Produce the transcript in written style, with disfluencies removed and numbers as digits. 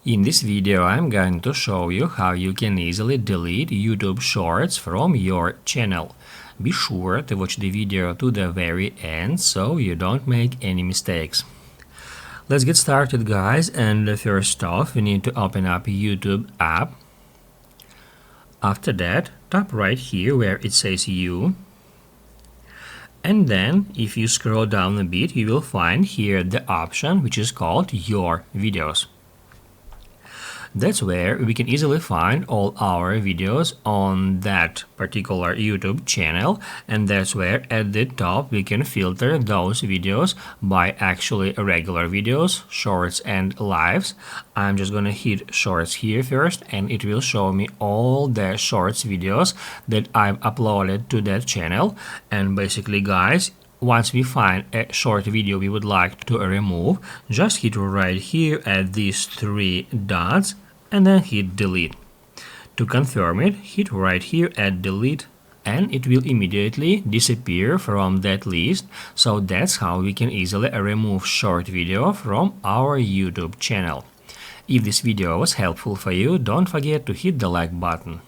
In this video, I'm going to show you how you can easily delete YouTube Shorts from your channel. Be sure to watch the video to the very end so you don't make any mistakes. Let's get started, guys, and first off, we need to open up YouTube app. After that, tap right here where it says You. And then, if you scroll down a bit, you will find here the option which is called Your Videos. That's where we can easily find all our videos on that particular YouTube channel, and that's where at the top we can filter those videos by actually regular videos, shorts and lives. I'm just gonna hit shorts here first, and it will show me all the shorts videos that I've uploaded to that channel. And basically, guys, once we find a short video we would like to remove, just hit right here at these three dots and then hit delete. To confirm it, hit right here at delete and it will immediately disappear from that list. So that's how we can easily remove short video from our YouTube channel. If this video was helpful for you, don't forget to hit the like button.